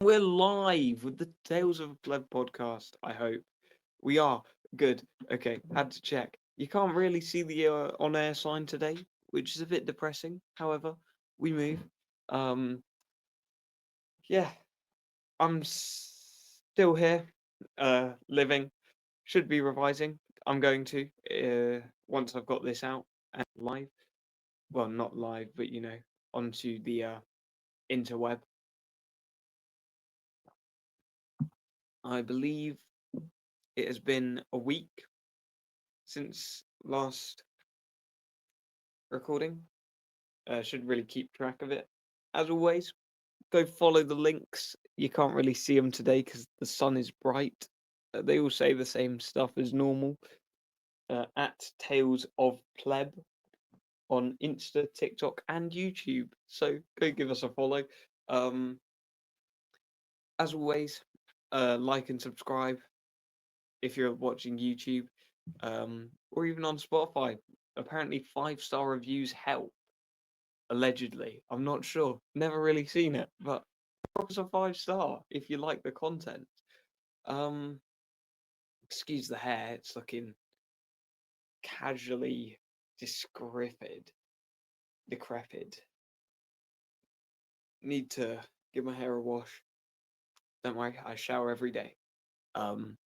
We're live with the Tales of a Pleb podcast, I hope. We are. Good. Okay, had to check. You can't really see the on air sign today, which is a bit depressing. However, we move. Um, yeah, I'm still here, living. Should be revising. I'm going to, once I've got this out and live. Well, not live, but onto the interweb. I believe it has been a week since last recording. Should really keep track of it. As always, go follow the links. You can't really see them today because the sun is bright. They all say the same stuff as normal. At Tales of Pleb on Insta, TikTok, and YouTube. So go give us a follow. Um, as always, like and subscribe if you're watching YouTube, or even on Spotify. Apparently, 5-star reviews help. Allegedly, I'm not sure. Never really seen it, but drop us a 5-star if you like the content. Um, excuse the hair; it's looking casually decrepit. Need to give my hair a wash. Don't worry, I shower every day. Um,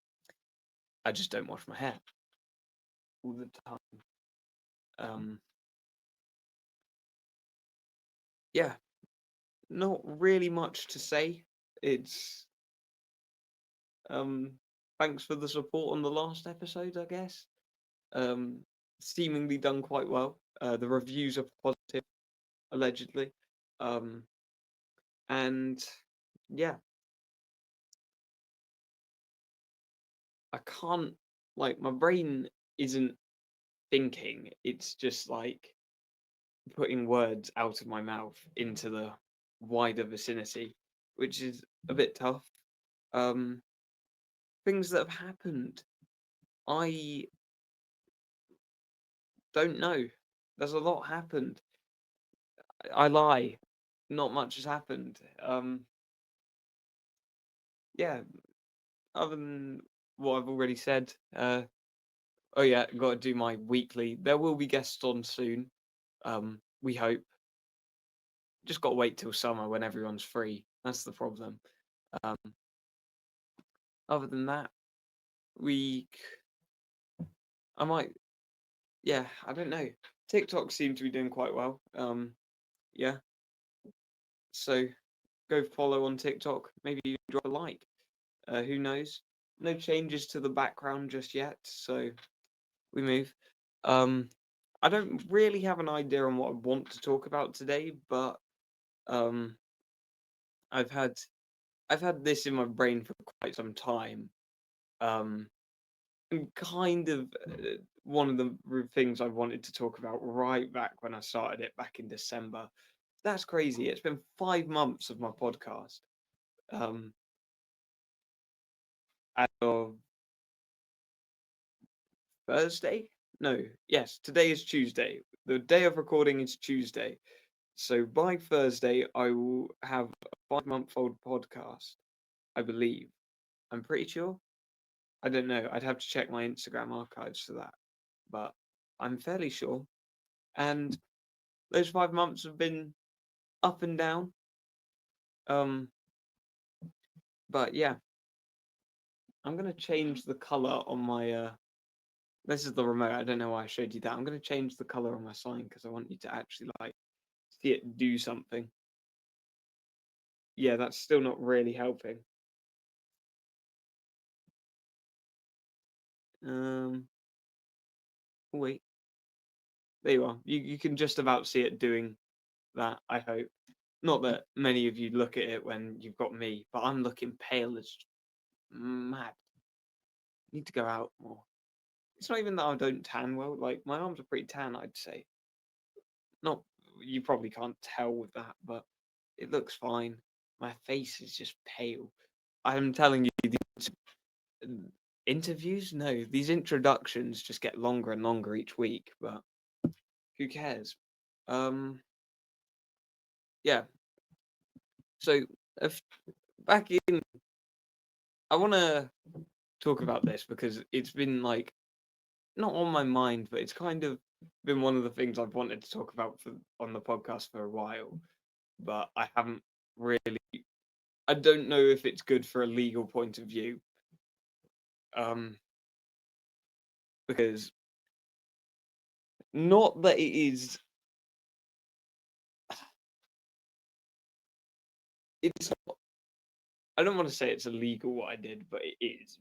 I just don't wash my hair all the time. Um, yeah, not really much to say. It's um, thanks for the support on the last episode, I guess. Um, seemingly done quite well. The reviews are positive, allegedly. Um, and yeah, I can't, like, my brain isn't thinking, it's just like putting words out of my mouth into the wider vicinity, which is a bit tough. Um, things that have happened. I don't know. There's a lot happened. I lie. Not much has happened. Yeah, other than what I've already said. Oh yeah, got to do my weekly. There will be guests on soon. We hope. Just got to wait till summer when everyone's free. That's the problem. Um, other than that, week. I might. Yeah, I don't know. TikTok seemed to be doing quite well. Yeah. So go follow on TikTok. Maybe you drop a like. Who knows? No changes to the background just yet. So we move. Um, I don't really have an idea on what I want to talk about today, but um, I've had I've had this in my brain for quite some time. Um, and kind of one of the things I wanted to talk about right back when I started it back in December. That's crazy. It's been 5 months of my podcast. Um, as of Thursday? No, yes, today is Tuesday. The day of recording is Tuesday. So by Thursday, I will have a 5-month-old podcast, I believe. I'm pretty sure. I don't know. I'd have to check my Instagram archives for that, but I'm fairly sure. And those 5 months have been up and down. Um, but yeah, I'm gonna change the color on my. This is the remote. I don't know why I showed you that. I'm gonna change the color on my sign because I want you to actually like see it do something. Yeah, that's still not really helping. Um, wait, there you are. You can just about see it doing that, I hope. Not that many of you look at it when you've got me, but I'm looking pale as mad. Need to go out more. It's not even that I don't tan well. Like my arms are pretty tan, I'd say. Not you probably can't tell with that, but it looks fine. My face is just pale. I'm telling you, these interviews, no, these introductions just get longer and longer each week. But who cares? Um, yeah. So back in, I want to talk about this because it's been like not on my mind, but it's kind of been one of the things I've wanted to talk about on the podcast for a while, but I haven't really. I don't know if it's good for a legal point of view, um, because not that it is. It's not, I don't want to say it's illegal what I did, but it is.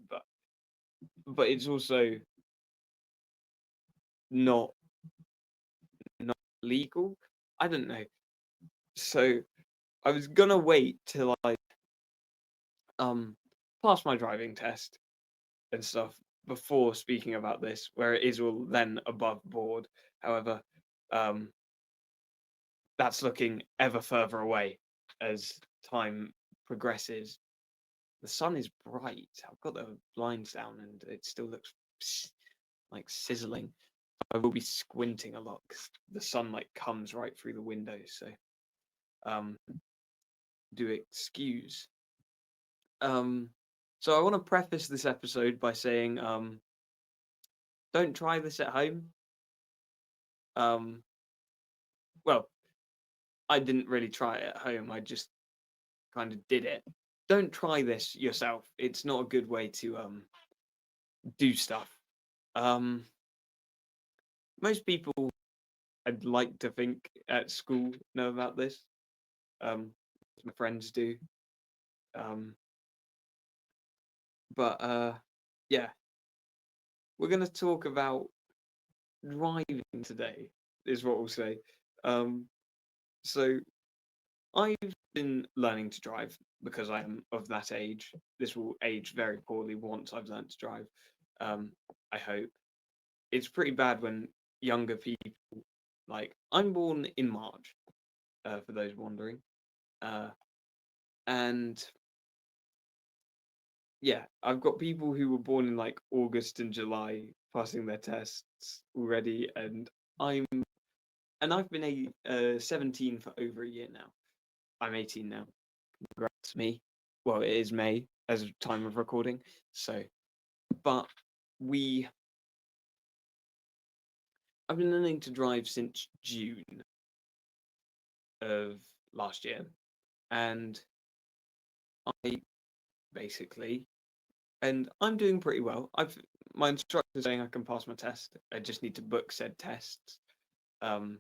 But it's also not not legal. I don't know. So I was gonna wait till I um pass my driving test and stuff before speaking about this, where it is all then above board. However, um, that's looking ever further away as time progresses. The sun is bright. I've got the blinds down and it still looks like sizzling. I will be squinting a lot because the sunlight comes right through the windows. So, um, do excuse. Um, so I want to preface this episode by saying, don't try this at home. Um, well, I didn't really try it at home. I just kind of did it. Don't try this yourself. It's not a good way to do stuff. Um, most people I'd like to think at school know about this. Um, my friends do. Um, but yeah, we're gonna talk about driving today. Is what we'll say. Um, so I've been learning to drive because I am of that age. This will age very poorly once I've learned to drive. I hope. It's pretty bad when younger people, like, I'm born in March, for those wondering. Uh, and yeah, I've got people who were born in like August and July passing their tests already, and I'm I've been 17 for over a year now. I'm 18 now. Congrats me. Well, it is May as of time of recording. So, but we I've been learning to drive since June of last year, and I basically, and I'm doing pretty well. My instructor's saying I can pass my test. I just need to book said tests, um,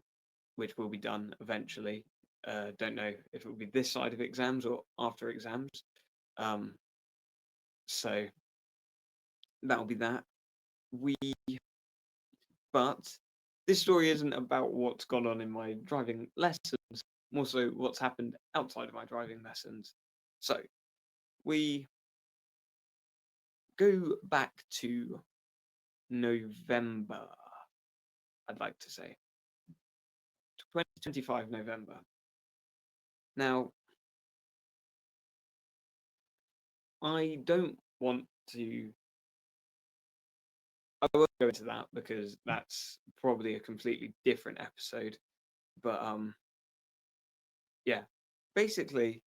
which will be done eventually. Don't know if it will be this side of exams or after exams. Um, so that'll be that. We, but this story isn't about what's gone on in my driving lessons, more so what's happened outside of my driving lessons. So we go back to November, I'd like to say 2025 November. Now, I don't want to. I won't go into that because that's probably a completely different episode. But yeah. Basically,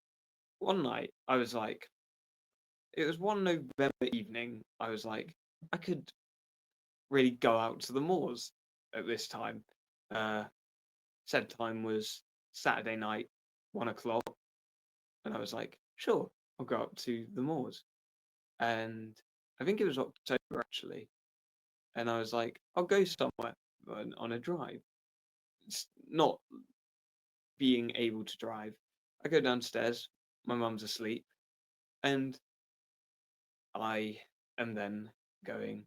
one night I was like, it was one November evening. I was like, I could really go out to the moors at this time. Uh, Said time was Saturday night, 1 o'clock, and I was like, sure, I'll go up to the moors. And I think it was October actually, and I was like, I'll go somewhere on a drive. It's not being able to drive. I go downstairs, my mum's asleep, and I am then going,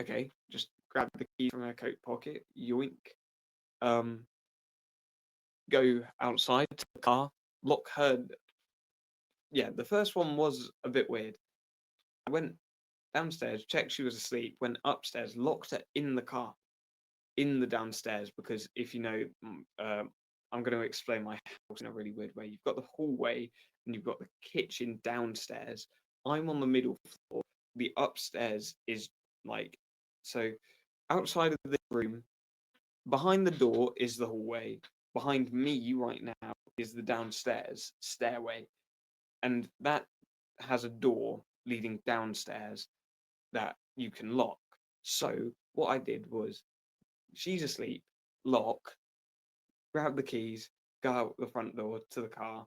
okay, just grab the key from her coat pocket, yoink, um, go outside to the car, lock her. Yeah, the first one was a bit weird. I went downstairs, checked she was asleep, went upstairs, locked her in the car, in the downstairs, because if you know, I'm going to explain my house in a really weird way. You've got the hallway and you've got the kitchen downstairs. I'm on the middle floor. The upstairs is like, so outside of the room, behind the door is the hallway. Behind me right now is the downstairs stairway. And that has a door leading downstairs that you can lock. So what I did was, she's asleep, lock, grab the keys, go out the front door to the car,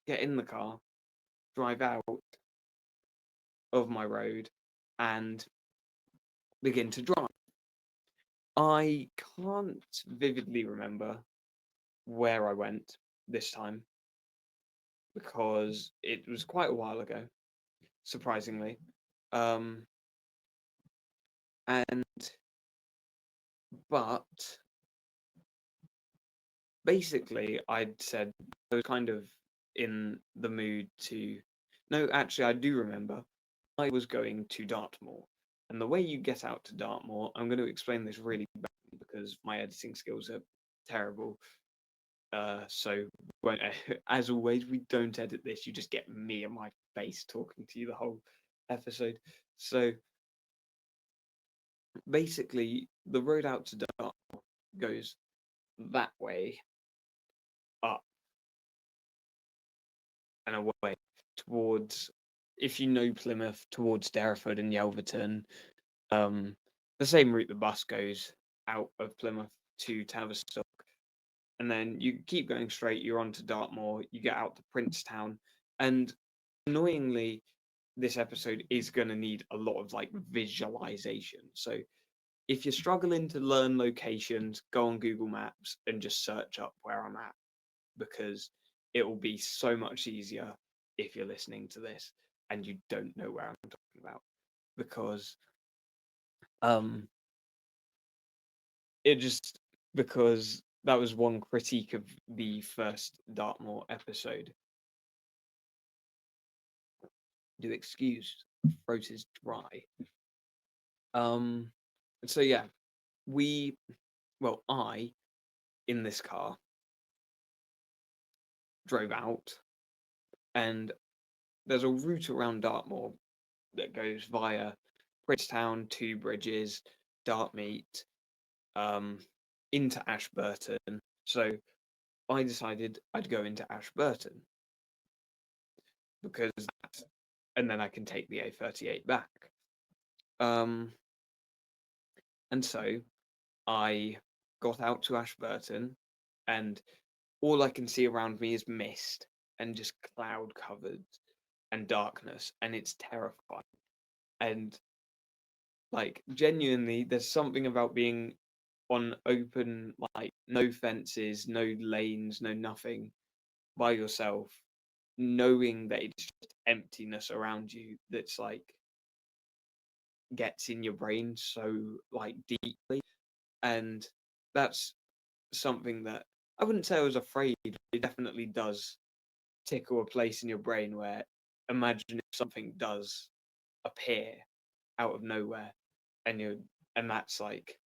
get in the car, drive out of my road, and begin to drive. I can't vividly remember where I went this time because it was quite a while ago, surprisingly. Um, and but basically, I'd said I was kind of in the mood to. No, actually, I do remember. I was going to Dartmoor, and the way you get out to Dartmoor, I'm going to explain this really badly because my editing skills are terrible. So when, as always, we don't edit this. You just get me and my face talking to you the whole episode. So basically, the road out to Dartmoor goes that way, up and away towards, if you know Plymouth, towards Derriford and Yelverton. Um, the same route the bus goes out of Plymouth to Tavistock, and then you keep going straight. You're on to Dartmoor. You get out to Princetown, and annoyingly, this episode is going to need a lot of like visualization. So if you're struggling to learn locations, go on Google Maps and just search up where I'm at, because it will be so much easier if you're listening to this and you don't know where I'm talking about. Because um it just because that was one critique of the first Dartmoor episode. Do excuse, throat is dry. Um so yeah, we I in this car drove out, and there's a route around Dartmoor that goes via Princetown, Two Bridges, Dartmeet, um, into Ashburton. So I decided I'd go into Ashburton because and then I can take the A38 back. Um, and so I got out to Ashburton, and all I can see around me is mist and just cloud covered and darkness, and it's terrifying. And like genuinely, there's something about being on open, like no fences, no lanes, no nothing, by yourself, knowing that it's just emptiness around you that's like gets in your brain so like deeply. And that's something that I wouldn't say I was afraid, but it definitely does tickle a place in your brain where, imagine if something does appear out of nowhere, and you and that's like,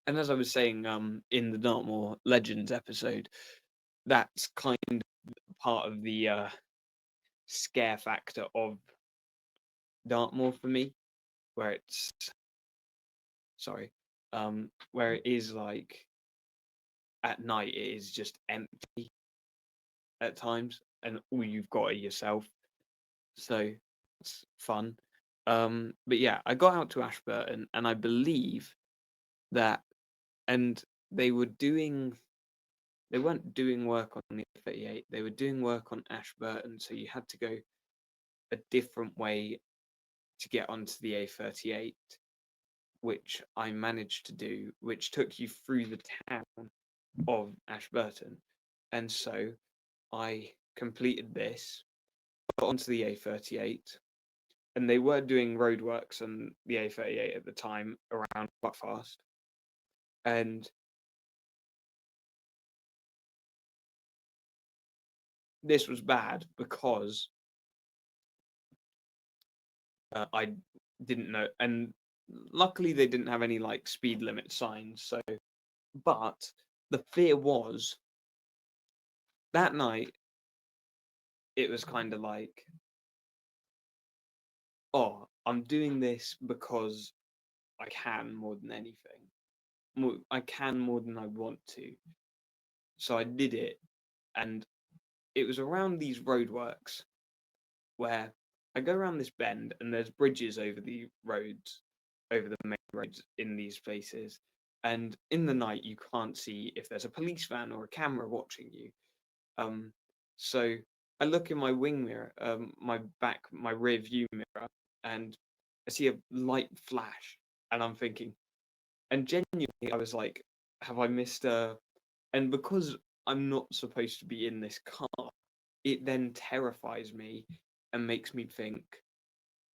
and as I was saying in the Dartmoor Legends episode, that's kind of part of the scare factor of Dartmoor for me, where it's sorry, where it is like at night it is just empty at times, and all you've got are yourself. So it's fun. But yeah, I got out to Ashburton, and I believe that, and they were doing, they weren't doing work on the 38, they were doing work on Ashburton, so you had to go a different way to get onto the A38, which I managed to do, which took you through the town of Ashburton. And so I completed this, got onto the A38, and they were doing roadworks on the A38 at the time around Buckfast. And this was bad because I didn't know, and luckily they didn't have any like speed limit signs. So, but the fear was that night, it was kind of like, oh, I'm doing this because I can more than anything. I can more than I want to. So I did it, and it was around these roadworks where I go around this bend and there's bridges over the roads, over the main roads in these places. And in the night, you can't see if there's a police van or a camera watching you. Um, so I look in my wing mirror, my rear view mirror, and I see a light flash, and I'm thinking, and genuinely, I was like, have I missed a? And because I'm not supposed to be in this car, it then terrifies me and makes me think,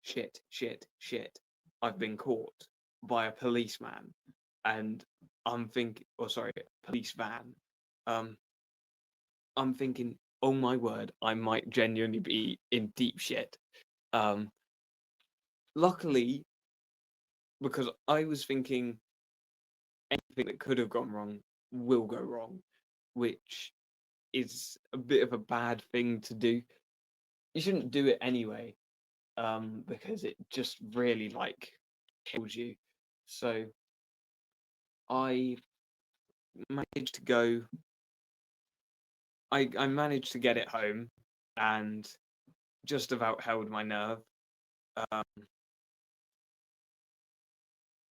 shit, shit, shit. I've been caught by a policeman, and I'm thinking, or sorry, police van. Um, I'm thinking, oh my word, I might genuinely be in deep shit. Um, Luckily, because I was thinking anything that could have gone wrong will go wrong, which is a bit of a bad thing to do. You shouldn't do it anyway, because it just really like kills you. So I managed to go. I managed to get it home, and just about held my nerve. Um,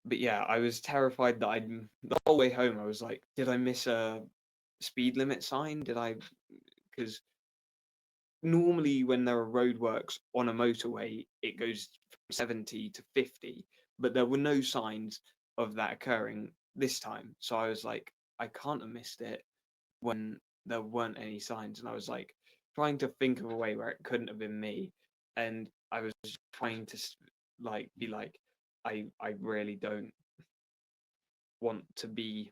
but yeah, I was terrified that the whole way home. I was like, did I miss a speed limit sign? Did I? Because normally when there are roadworks on a motorway, it goes from 70 to 50, but there were no signs of that occurring this time. So I was like, I can't have missed it when there weren't any signs. And I was like trying to think of a way where it couldn't have been me. And I was trying to like be like, I really don't want to be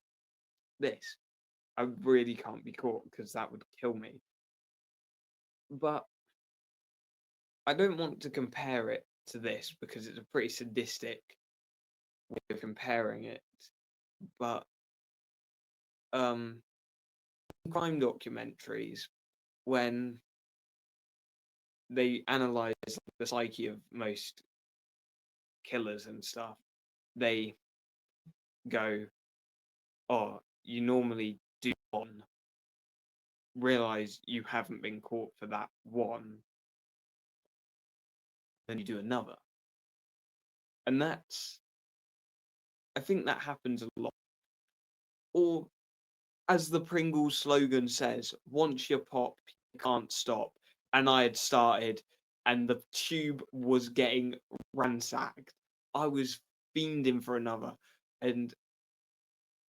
this. I really can't be caught because that would kill me. But I don't want to compare it to this because it's a pretty sadistic way of comparing it. But um, crime documentaries, when they analyze the psyche of most killers and stuff, they go, "Oh, you normally do one, realize you haven't been caught for that one, then you do another," and I think that happens a lot. Or as the Pringles slogan says, once you pop, you can't stop. And I had started, and the tube was getting ransacked. I was fiending for another. And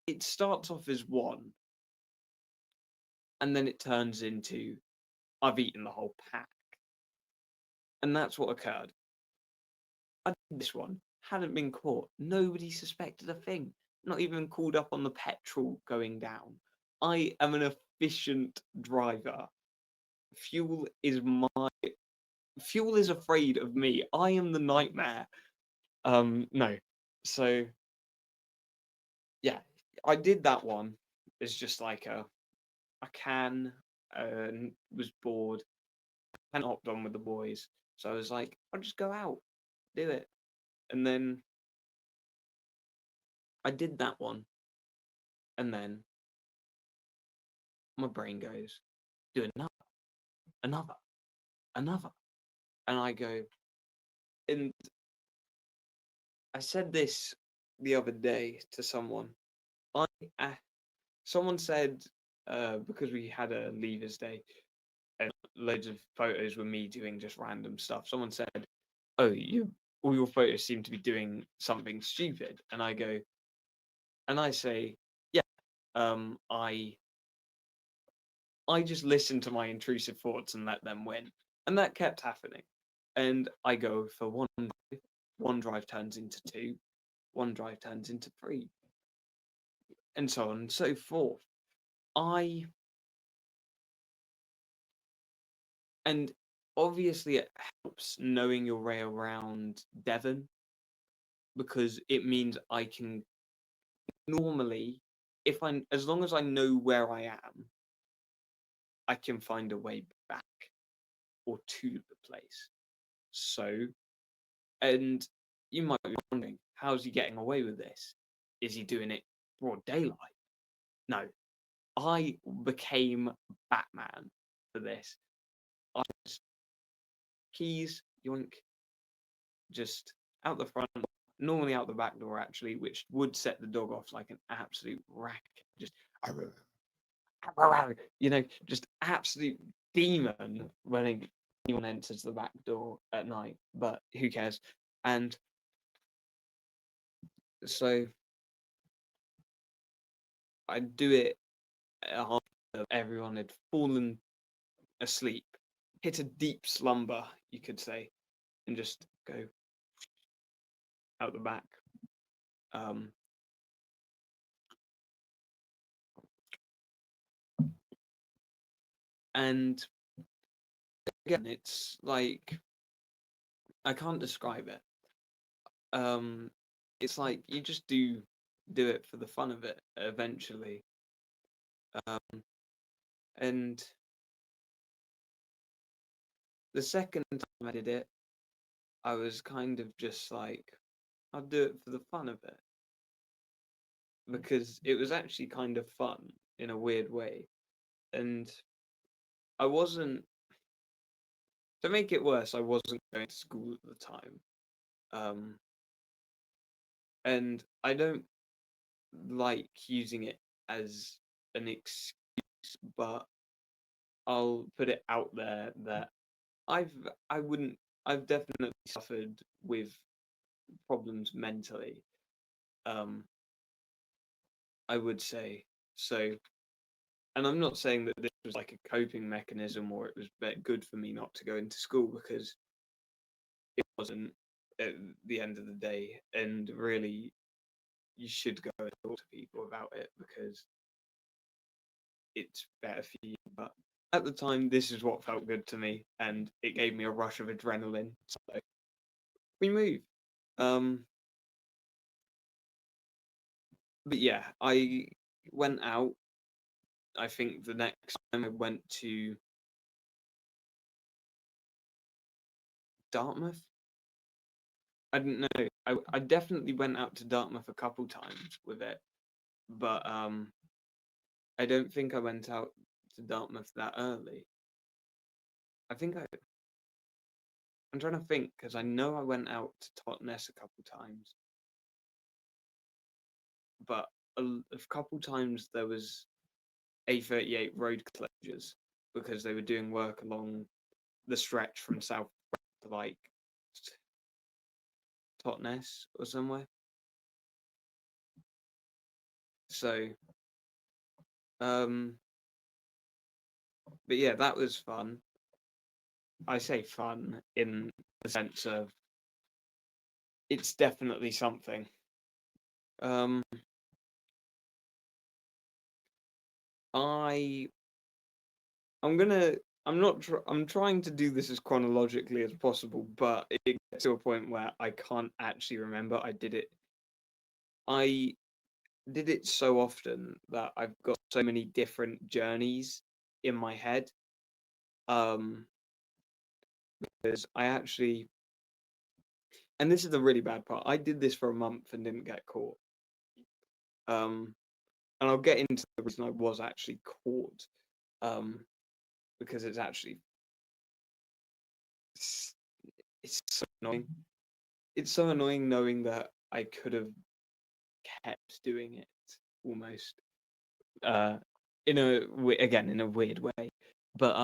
it starts off as one, and then it turns into I've eaten the whole pack. And that's what occurred. I did this one, hadn't been caught. Nobody suspected a thing. Not even called up on the petrol going down. I am an efficient driver. Fuel is my Fuel is afraid of me. I am the nightmare. No. So yeah, I did that one. It's just like a can. Was bored. And hopped on with the boys. So I was like, I'll just go out, do it, and then I did that one, and then my brain goes, do another, another, and I go, and I said this the other day to someone. I uh, Someone said, because we had a leavers day and loads of photos were me doing just random stuff. Someone said, "Oh, you all your photos seem to be doing something stupid," and I go, and I say, "Yeah, I just listen to my intrusive thoughts and let them win," and that kept happening. And I go for one drive turns into two, one drive turns into three, and so on and so forth. I And obviously, it helps knowing your way around Devon because it means I can normally, if I as long as I know where I am, I can find a way back or to the place. So, and you might be wondering, how's he getting away with this? Is he doing it broad daylight? No, I became Batman for this. I was keys, yoink, just out the front, normally out the back door actually, which would set the dog off like an absolute racket. Just just absolute demon when anyone enters the back door at night. But who cares? And so I'd do it after everyone had fallen asleep, hit a deep slumber, you could say, and just go out the back. Um, and again, it's like I can't describe it. It's like you just do it for the fun of it eventually. And the second time I did it, I was kind of just like, I'll do it for the fun of it because it was actually kind of fun in a weird way. And I wasn't, to make it worse, I wasn't going to school at the time. Um, and I don't like using it as an excuse, but I'll put it out there that I've I wouldn't I've definitely suffered with problems mentally. Um, I would say so, and I'm not saying that this was like a coping mechanism or it was good for me not to go into school because it wasn't at the end of the day. And really, you should go and talk to people about it because it's better for you. But at the time, this is what felt good to me, and it gave me a rush of adrenaline. So we moved. Um, but yeah, I went out. I think the next time I went to Dartmouth. I didn't know. I definitely went out to Dartmouth a couple times with it, but I don't think I went out to Dartmouth that early. I think I'm trying to think because I know I went out to Totnes a couple times, but a couple times there was A38 road closures because they were doing work along the stretch from South to like Totnes or somewhere. So, um, but yeah, that was fun. I say fun in the sense of it's definitely something. Um, I I'm gonna I'm not I'm trying to do this as chronologically as possible, but it gets to a point where I can't actually remember. I did it so often that I've got so many different journeys in my head. Um, because I actually, and this is the really bad part. I did this for a month and didn't get caught. Um, and I'll get into the reason I was actually caught. Um, because it's, it's so annoying. It's so annoying knowing that I could have kept doing it almost. Uh, again in a weird way, but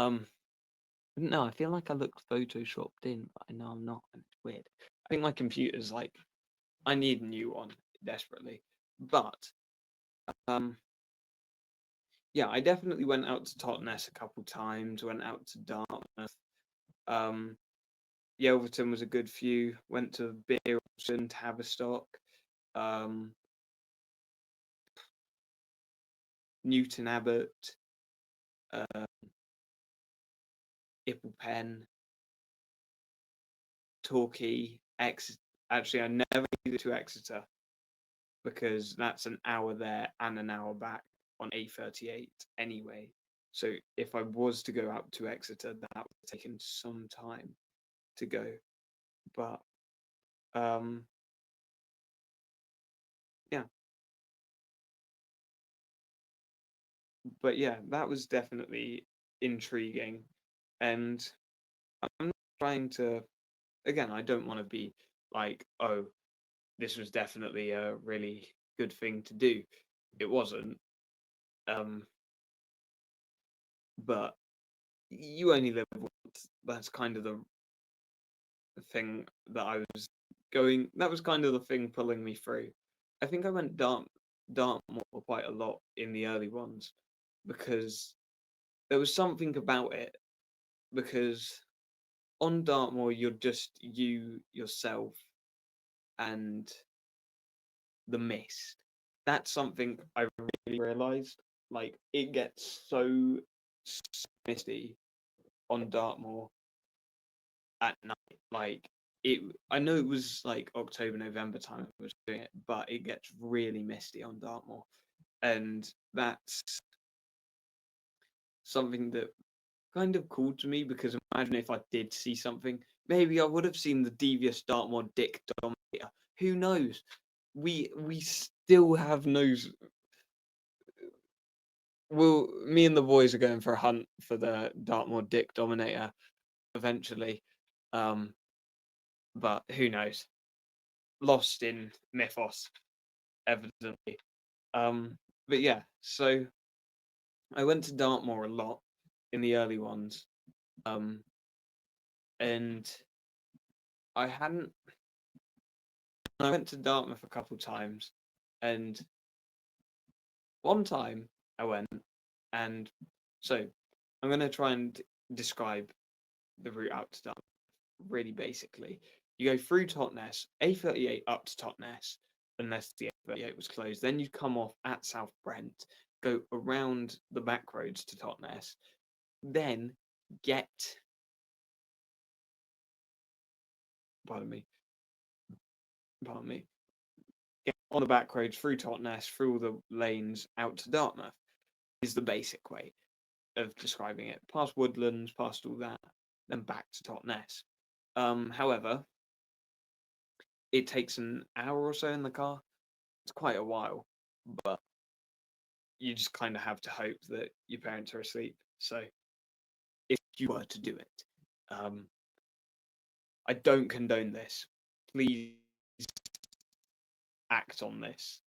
no, I feel like I look photoshopped in, but I know I'm not, and it's weird. I think my computer's like I need a new one desperately, but um, yeah, I definitely went out to Totnes a couple times. Went out to Dartmouth. Um, Yelverton was a good few. Went to Beer Austin, Tavistock, um, Newton Abbot, uh, Ipple Torquay, Actually, I never made it to Exeter because that's an hour there and an hour back on A38 anyway. So if I was to go out to Exeter, that would have taken some time to go. But um, yeah, but yeah, that was definitely intriguing, and I'm trying to, again, I don't want to be like, oh, this was definitely a really good thing to do. It wasn't. Um, but you only live once. That's kind of the thing that I was going. That was kind of the thing pulling me through. I think I went Dartmoor quite a lot in the early ones because there was something about it. Because on Dartmoor, you're just you yourself and the mist. That's something I really realized. Like it gets so misty on Dartmoor at night. Like it, I know it was like October, November time I was doing it, but it gets really misty on Dartmoor, and that's something that kind of called to me because imagine if I did see something, maybe I would have seen the devious Dartmoor Dick Dominator. Who knows? We still have no. Well, me and the boys are going for a hunt for the Dartmoor Dick Dominator eventually, um, but who knows? Lost in mythos, evidently. But yeah, so I went to Dartmoor a lot in the early ones, um, and I hadn't. I went to Dartmouth a couple times, and one time I went, and so I'm gonna try and describe the route out to Dartmouth really basically. You go through Totnes, A38 up to Totnes, unless the A38 was closed. Then you come off at South Brent, go around the back roads to Totnes, then get, pardon me, pardon me, get on the back roads through Totnes, through all the lanes out to Dartmouth is the basic way of describing it. Past woodlands, past all that, then back to Totnes. However, it takes an hour or so in the car. It's quite a while, but you just kind of have to hope that your parents are asleep. So if you were to do it, um, I don't condone this. Please act on this.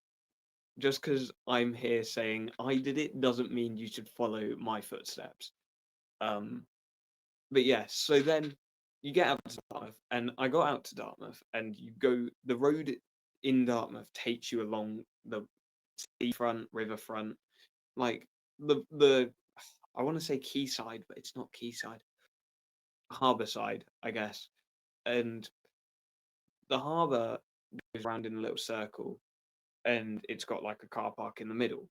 Just because I'm here saying I did it doesn't mean you should follow my footsteps. Um, but yes, so then you get out to Dartmouth, and I got out to Dartmouth, and you go. The road in Dartmouth takes you along the seafront, riverfront, like the. I want to say quayside, but it's not quayside. Harbour side, I guess. And the harbour goes around in a little circle, and it's got like a car park in the middle,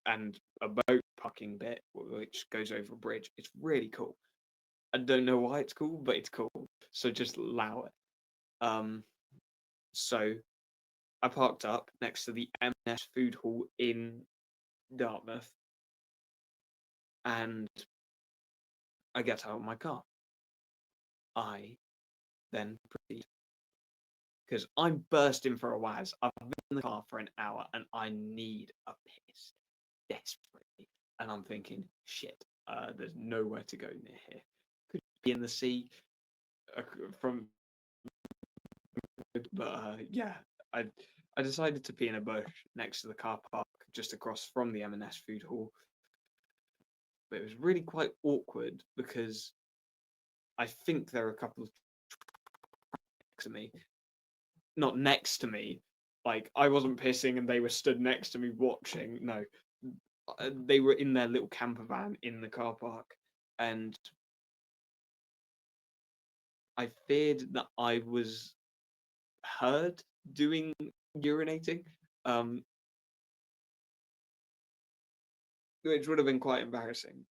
and a boat parking bit which goes over a bridge. It's really cool. I don't know why it's cool, but it's cool. So just allow it. Um, so I parked up next to the M&S food hall in Dartmouth, and I get out of my car. I then proceed because I'm bursting for a waz. I've been in the car for an hour and I need a piss desperately. And I'm thinking, shit, there's nowhere to go near here. Could be in the sea uh, from, but yeah, I I decided to pee in a bush next to the car park just across from the M&S food hall. But it was really quite awkward because I think there are a couple of next to me, not next to me. Like I wasn't pissing and they were stood next to me watching. No, they were in their little camper van in the car park, and I feared that I was heard doing urinating, um, which would have been quite embarrassing.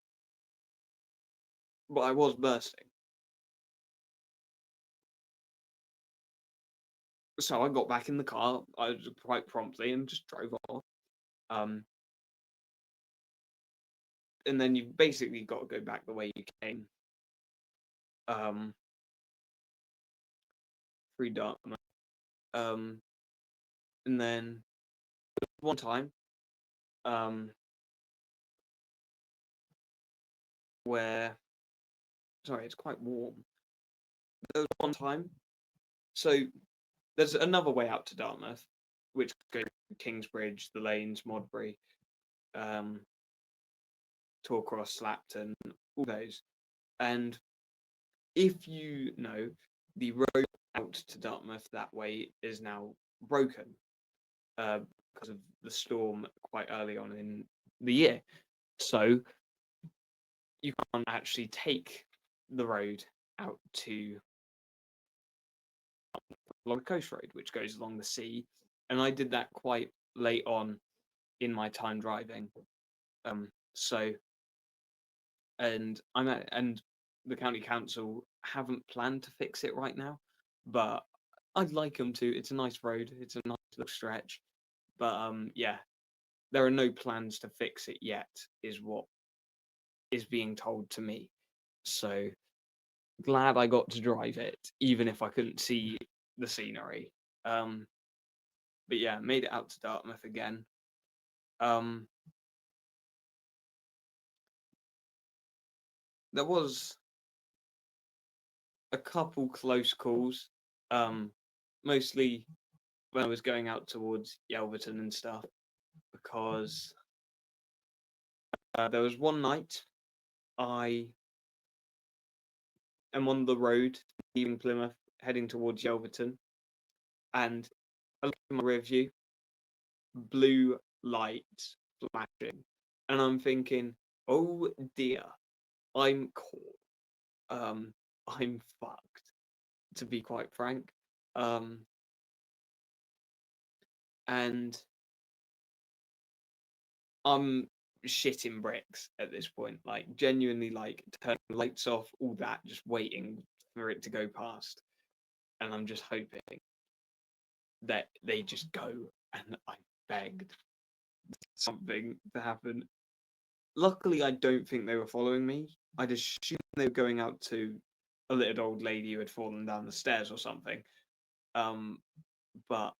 But I was bursting, so I got back in the car. I was quite promptly and just drove off. Um, and then you basically got to go back the way you came. Um, through Dartmouth. Um, and then one time, um, where sorry, it's quite warm. there was one time. So there's another way out to Dartmouth, which goes to Kingsbridge, the Lanes, Modbury, um, Torcross, Slapton, all those. And if you know, the road out to Dartmouth that way is now broken uh, because of the storm quite early on in the year. So you can't actually take the road out to along the coast road, which goes along the sea. And I did that quite late on in my time driving. So and the county council haven't planned to fix it right now, but I'd like them to. It's a nice road. It's a nice little stretch, but yeah, there are no plans to fix it yet, is what is being told to me. So glad I got to drive it, even if I couldn't see the scenery. Um, but yeah, made it out to Dartmouth again. Um, there was a couple close calls, mostly when I was going out towards Yelverton and stuff, because there was one night I am on the road leaving Plymouth, heading towards Yelverton, and I look at my rear view, blue lights flashing, and I'm thinking, oh dear, I'm caught. I'm fucked, to be quite frank. Um, and I'm shitting bricks at this point, like genuinely, like turning lights off, all that, just waiting for it to go past, and I'm just hoping that they just go, and I begged something to happen. Luckily, I don't think they were following me. I'd assume they were going out to a little old lady who had fallen down the stairs or something. Um, but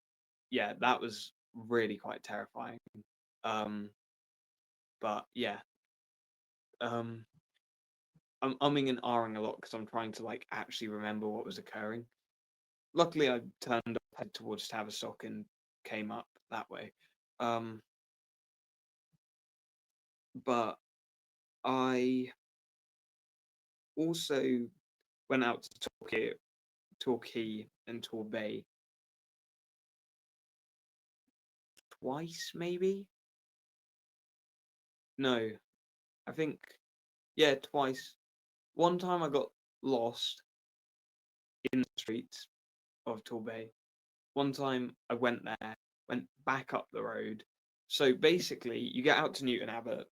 yeah, that was really quite terrifying. Um, but yeah, um, I'm umming and ahhing a lot because I'm trying to like actually remember what was occurring. Luckily, I turned up head towards Tavistock and came up that way. Um, but I also went out to Torquay and Torbay twice, maybe. No, I think yeah, twice. One time I got lost in the streets of Torbay. One time I went there, went back up the road. So basically, you get out to Newton Abbot,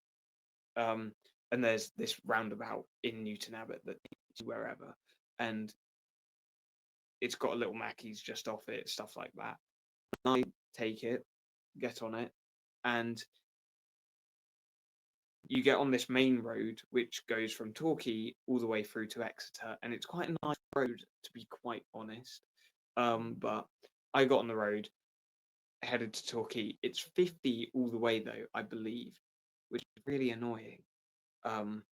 um, and there's this roundabout in Newton Abbot that takes you wherever, and it's got a little Mackey's just off it, stuff like that. I take it, get on it, and you get on this main road which goes from Torquay all the way through to Exeter, and it's quite a nice road to be quite honest. But I got on the road, headed to Torquay. It's 50 all the way though, I believe, which is really annoying. Um,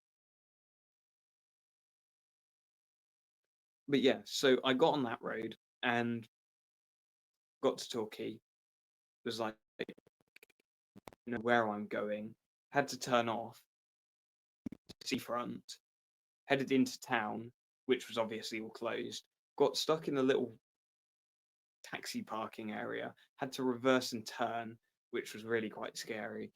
but yeah, so I got on that road and got to Torquay. Was like, you know where I'm going. Had to turn off seafront. Headed into town, which was obviously all closed. Got stuck in a little taxi parking area. Had to reverse and turn, which was really quite scary.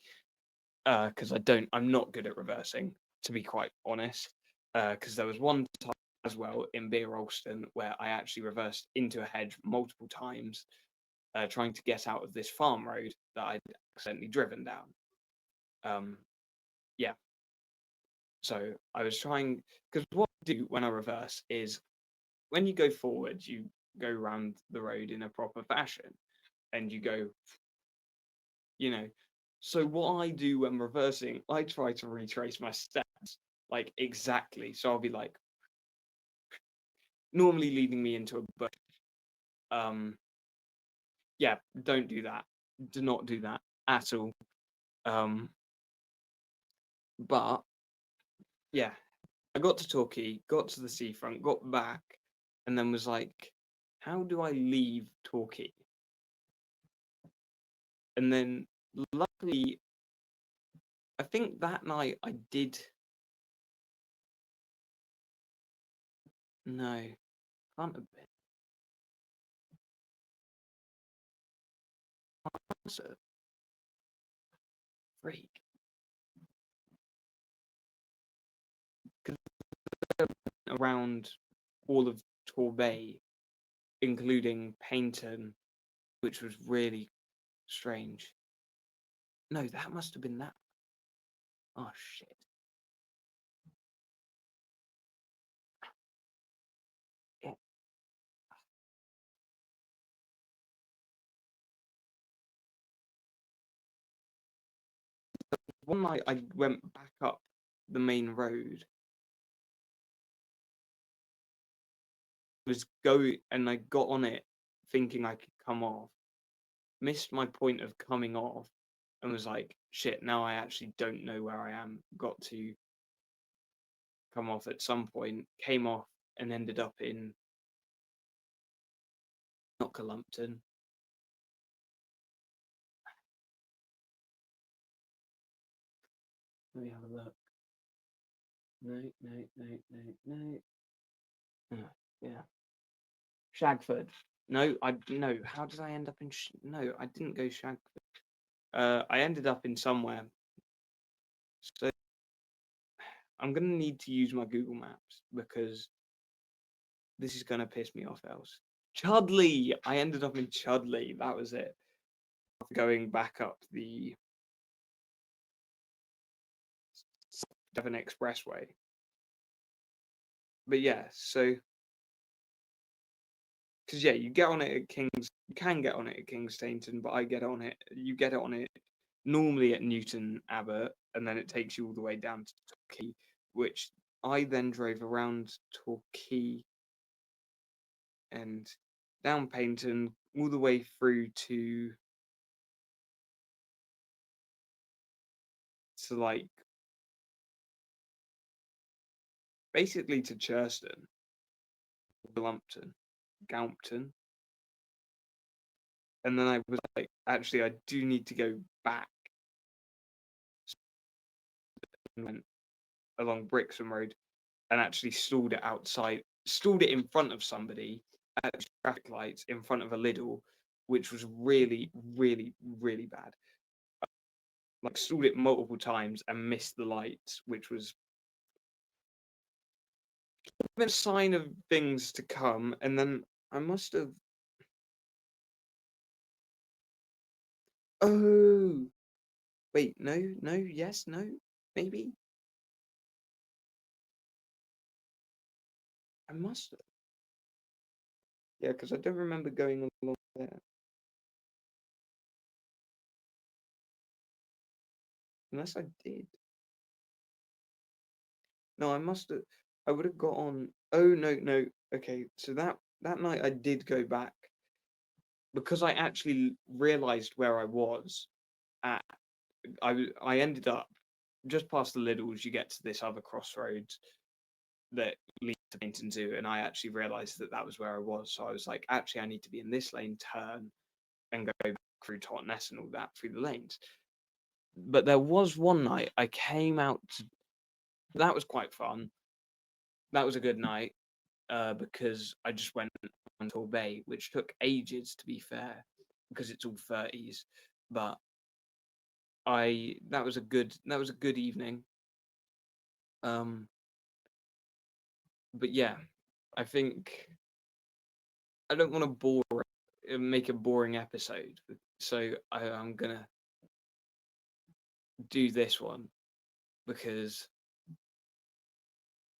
Because I'm not good at reversing, to be quite honest. Because there was one time as well in Beer Alston where I actually reversed into a hedge multiple times, trying to get out of this farm road that I'd accidentally driven down. Um, yeah, so I was trying because what I do when I reverse is when you go forward, you go around the road in a proper fashion, and you go, you know. So what I do when reversing, I try to retrace my steps like exactly. So I'll be like, normally leading me into a bush. Um, yeah, don't do that. Do not do that at all. Um, but yeah, I got to Torquay, got to the seafront, got back, and then was like, how do I leave Torquay? And then luckily, I think that night I did. No, can't have been. Was it? Freak. 'Cause around all of Torbay, including Paynton, which was really strange. No, that must have been that. Oh shit. Yeah. One night I went back up the main road, was going, and I got on it thinking I could come off, missed my point of coming off, and was like, shit, now I actually don't know where I am. Got to come off at some point, came off, and ended up in not Columpton. Let me have a look. No, no, no, no, no. Yeah. Shagford. No, I no. How did I end up in? No, I didn't go Shagford. I ended up in somewhere. So I'm gonna need to use my Google Maps because this is gonna piss me off else. Chudley. I ended up in Chudley. That was it. Going back up the Devon Expressway. But yeah, so because yeah, you get on it at Kings. You can get on it at Kings Stainton, but I get on it. You get on it normally at Newton Abbot, and then it takes you all the way down to Torquay, which I then drove around Torquay and down Paynton all the way through to like basically to Churston, Lumpton, Galmpton, and then I was like, actually, I do need to go back, and went along Brixham Road and actually stalled it outside, stalled it in front of somebody at traffic lights in front of a Lidl, which was really, really, really bad. Like stalled it multiple times and missed the lights, which was a sign of things to come. And then I must have. Oh, wait, no, no, yes, no, maybe. I must have. Yeah, because I don't remember going along there. Unless I did. No, I must have. I would have got on. Oh no, no. Okay, so that night I did go back because I actually realized where I was at. I ended up just past the Lidls. You get to this other crossroads that leads to Paynton Zoo, and I actually realized that that was where I was. So I was like, actually, I need to be in this lane, turn, and go back through Totnes and all that through the lanes. But there was one night I came out. That was quite fun. That was a good night. Because I just went on Torbay, which took ages to be fair, because it's all 30s. But I that was a good evening. Um, but yeah, I think I don't want to make a boring episode, so I'm gonna do this one because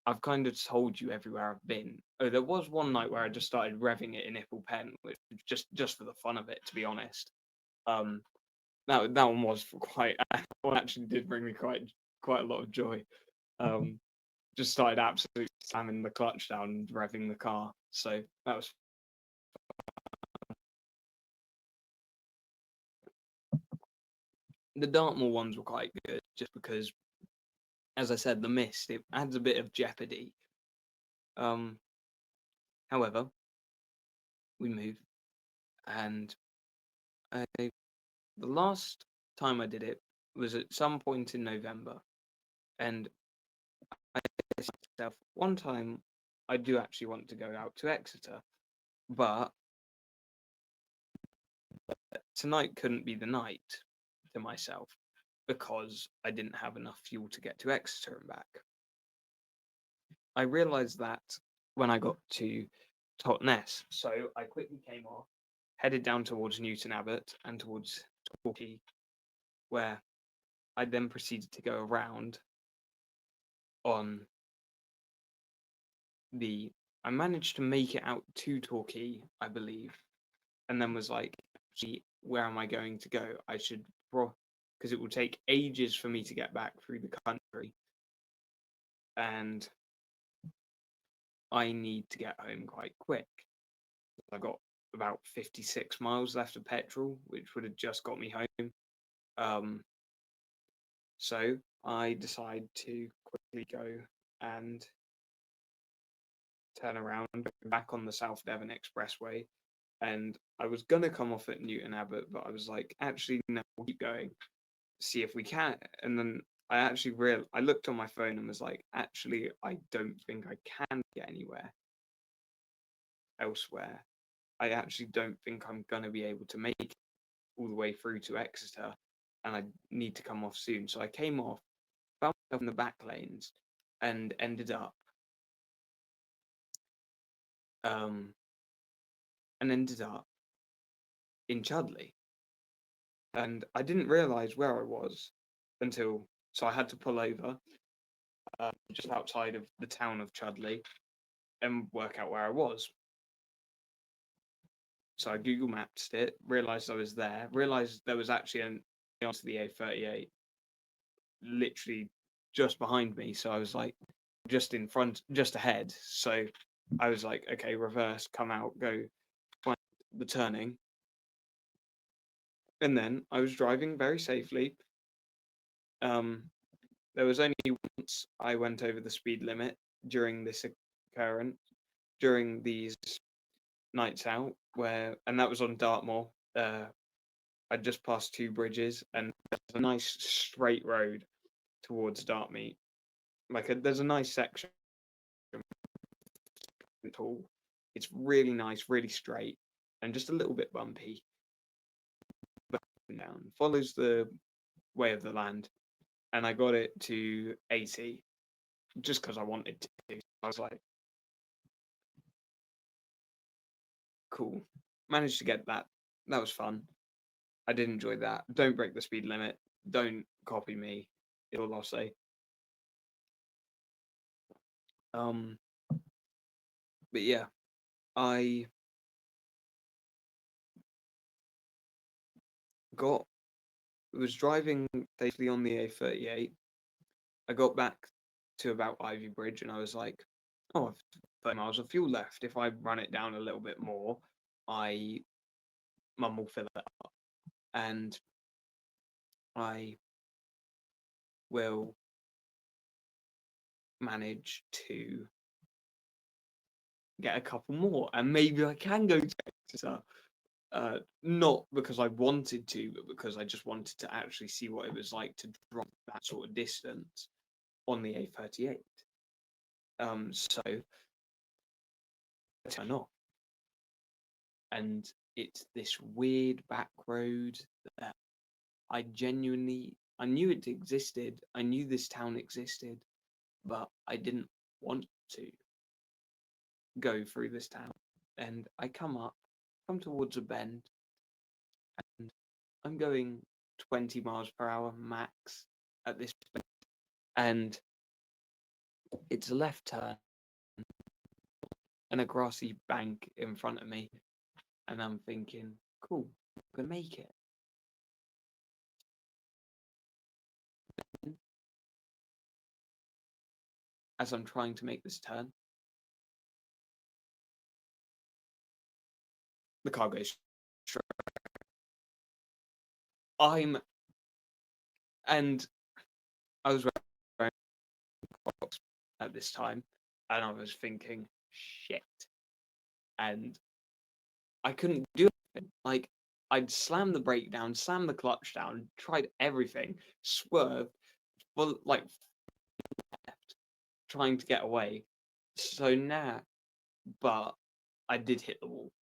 I've kind of told you everywhere I've been. Oh, there was one night where I just started revving it in Ipple Pen, which was just for the fun of it, to be honest. Um, that one was quite. That one actually did bring me quite a lot of joy. Um, just started absolutely slamming the clutch down and revving the car. So that was the Dartmoor ones were quite good, just because, as I said, the mist it adds a bit of jeopardy. Um, However, we moved, and the last time I did it was at some point in November, and I said to myself, one time I do actually want to go out to Exeter, but tonight couldn't be the night to myself because I didn't have enough fuel to get to Exeter and back. I realised that when I got to Totnes, so I quickly came off, headed down towards Newton Abbot and towards Torquay, where I then proceeded to go around on the. I managed to make it out to Torquay, I believe, and then was like, "Gee, where am I going to go? I should, because it will take ages for me to get back through the country, and I need to get home quite quick. I got about 56 miles left of petrol, which would have just got me home. Um, so I decided to quickly go and turn around back on the South Devon Expressway. And I was gonna come off at Newton Abbot, but I was like, actually, no, we'll keep going, see if we can. And then I looked on my phone and was like, actually, I don't think I can get anywhere elsewhere. I actually don't think I'm gonna be able to make it all the way through to Exeter, and I need to come off soon. So I came off, found myself in the back lanes, and um ended up in Chudley. And I didn't realise where I was until so I had to pull over just outside of the town of Chudley and work out where I was. So I Google Mapped it, realised I was there, realised there was actually an onto the A38 literally just behind me. So I was like just in front, just ahead. So I was like, okay, reverse, come out, go find the turning. And then I was driving very safely. Um, there was only once I went over the speed limit during this occurrence, during these nights out, and that was on Dartmoor. I just passed two bridges, and there's a nice straight road towards Dartmead. There's a nice section tall. It's really nice, really straight, and just a little bit bumpy. But down follows the way of the land, and I got it to 80 just because I wanted to. I was like, cool. Managed to get that. That was fun. I did enjoy that. Don't break the speed limit. Don't copy me. Is all I'll say. Um, but yeah, I got was driving safely on the A38. I got back to about Ivy Bridge and I was like, oh, I've 30 miles of fuel left. If I run it down a little bit more, mum will fill it up and I will manage to get a couple more and maybe I can go to Exeter. Not because I wanted to, but because I just wanted to actually see what it was like to drop that sort of distance on the A38. So I turn off, and it's this weird back road that I knew it existed. I knew this town existed, but I didn't want to go through this town. And I come towards a bend, and I'm going 20 miles per hour max at this bend, and it's a left turn and a grassy bank in front of me, and I'm thinking, cool, I'm gonna make it. As I'm trying to make this turn, the car goes straight. I'm and I was wearing Crocs at this time, and I was thinking, shit, and I couldn't do anything. Like, I'd slam the brake down, slam the clutch down, tried everything, swerved, well, like left, trying to get away. So now, but I did hit the wall.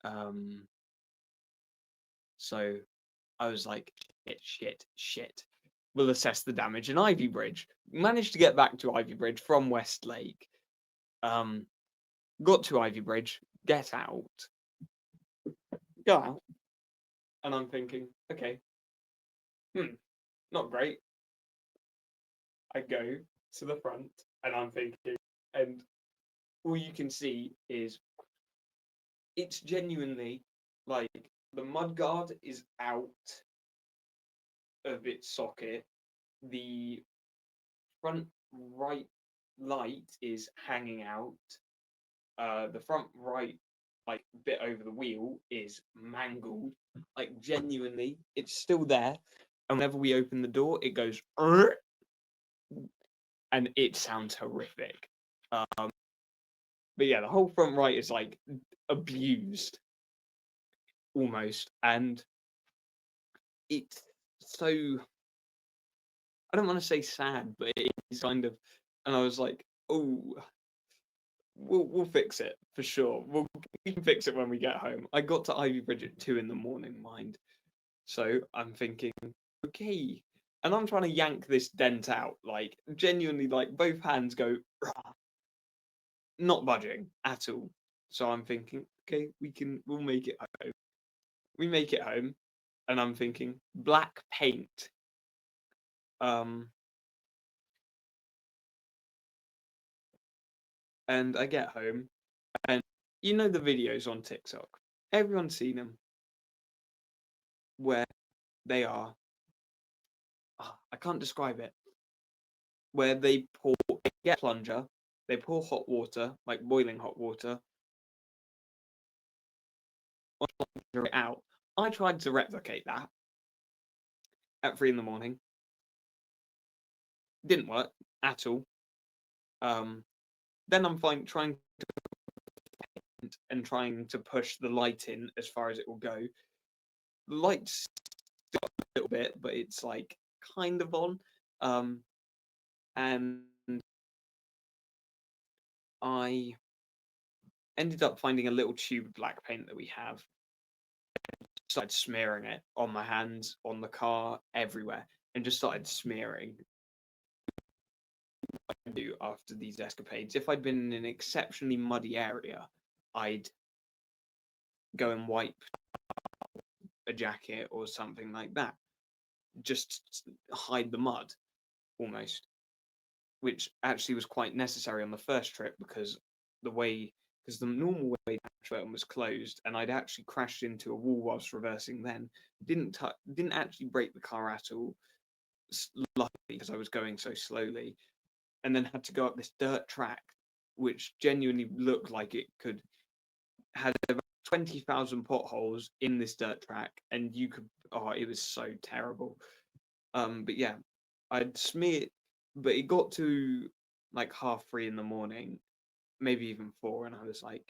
Um, so I was like, shit. We'll assess the damage in Ivy Bridge. Managed to get back to Ivy Bridge from Westlake. Got to Ivy Bridge, get out, go out, and I'm thinking, okay, not great. I go to the front, and I'm thinking, and all you can see is it's genuinely like the mudguard is out of its socket. The front right light is hanging out. The front right like bit over the wheel is mangled. Like genuinely, it's still there. And whenever we open the door, it goes and it sounds horrific. But yeah, the whole front right is like abused almost, and it's so I don't want to say sad, but it's kind of, and I was like, oh, we'll fix it for sure. We can fix it when we get home. I got to Ivy Bridge at 2 a.m, mind. So I'm thinking, okay. And I'm trying to yank this dent out, like genuinely, like both hands go, "Rah," not budging at all. So I'm thinking, okay, we'll make it home. We make it home, and I'm thinking, black paint. Um, and I get home, and you know the videos on TikTok. Everyone's seen them where they are. I can't describe it. Where they get a plunger, they pour hot water, like boiling hot water, it out. I tried to replicate that at 3 a.m. Didn't work at all. Then I'm fine trying trying to push the light in as far as it will go. The light's still a little bit, but it's like kind of on. And I ended up finding a little tube of black paint that we have. Started smearing it on my hands, on the car, everywhere, and just started smearing. I do after these escapades. If I'd been in an exceptionally muddy area, I'd go and wipe a jacket or something like that, just hide the mud almost, which actually was quite necessary on the first trip because the normal way Ashburton was closed, and I'd actually crashed into a wall whilst reversing. Then didn't actually break the car at all, luckily because I was going so slowly, and then had to go up this dirt track, which genuinely looked like it could had about 20,000 potholes in this dirt track, and you could it was so terrible. But yeah, I'd smeared, but it got to like 3:30, maybe even 4, and I was like,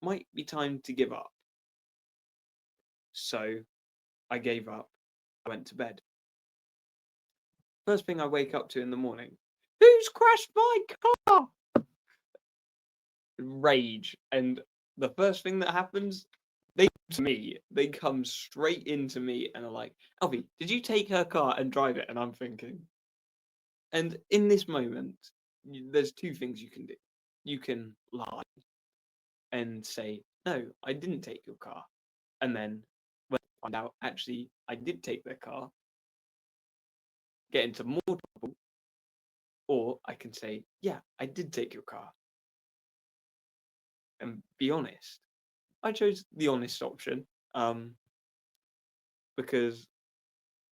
might be time to give up. So I gave up. I went to bed. First thing I wake up to in the morning, who's crashed my car? Rage. And the first thing that happens, they come straight into me and are like, Alfie, did you take her car and drive it? And I'm thinking, and in this moment, there's two things you can do. You can lie and say, no, I didn't take your car. And then when I find out, actually, I did take their car, get into more trouble. Or I can say, yeah, I did take your car. And be honest. I chose the honest option because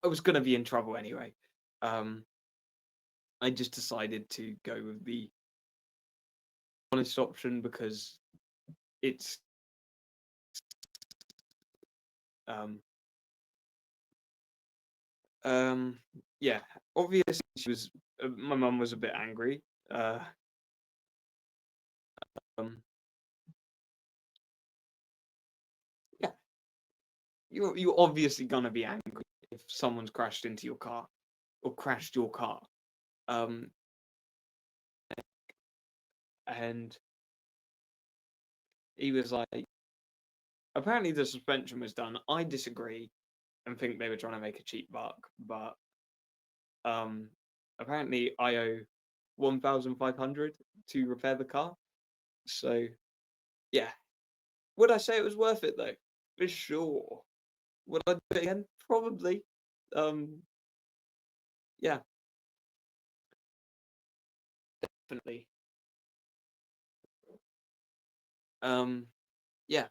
I was going to be in trouble anyway. I just decided to go with the honest option because it's um yeah, obviously she was my mum was a bit angry. Um, yeah, you're obviously gonna be angry if someone's crashed into your car or crashed your car. Um, and he was like, apparently the suspension was done. I disagree and think they were trying to make a cheap buck, but um, apparently I owe 1,500 to repair the car. So yeah, would I say it was worth it though? For sure. Would I do it again? Probably. Um, yeah, definitely. Um, yeah,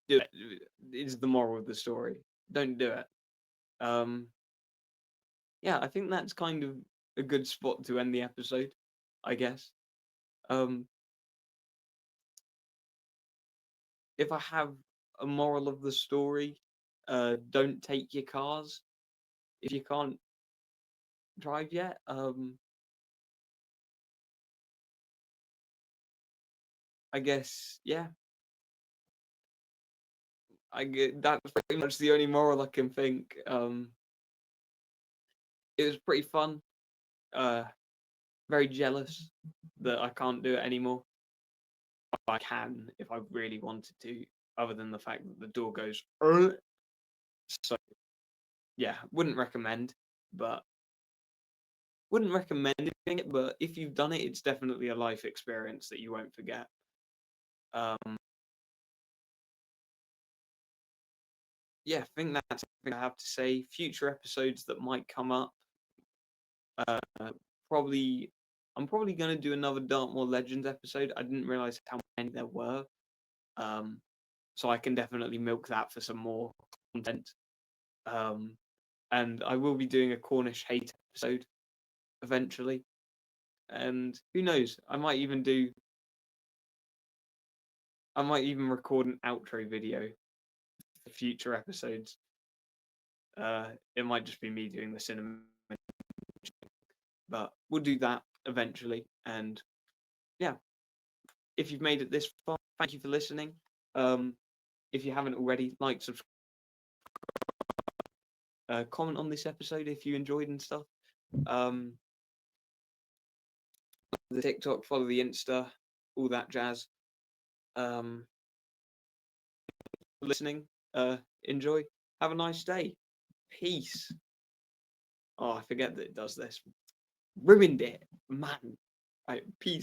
do it. Is the moral of the story. Don't do it. Um, yeah, I think that's kind of a good spot to end the episode, I guess. Um, if I have a moral of the story, don't take your cars if you can't drive yet. I guess, yeah, I get that's pretty much the only moral I can think. It was pretty fun. Uh, very jealous that I can't do it anymore. I can if I really wanted to, other than the fact that the door goes. So yeah, but wouldn't recommend doing it. But if you've done it, it's definitely a life experience that you won't forget. Um, yeah, I think that's everything I have to say. Future episodes that might come up. Uh, probably, I'm probably going to do another Dartmoor Legends episode. I didn't realize how many there were. Um, so I can definitely milk that for some more content. Um, and I will be doing a Cornish hate episode eventually. And who knows, I might even record an outro video for future episodes. It might just be me doing the cinema, but we'll do that eventually. And yeah, if you've made it this far, thank you for listening. Um, if you haven't already, like, subscribe, comment on this episode if you enjoyed and stuff. Um, the TikTok, follow the Insta, all that jazz. Um, listening. Enjoy. Have a nice day. Peace. Oh, I forget that it does this. Ruined it, man. Right, peace.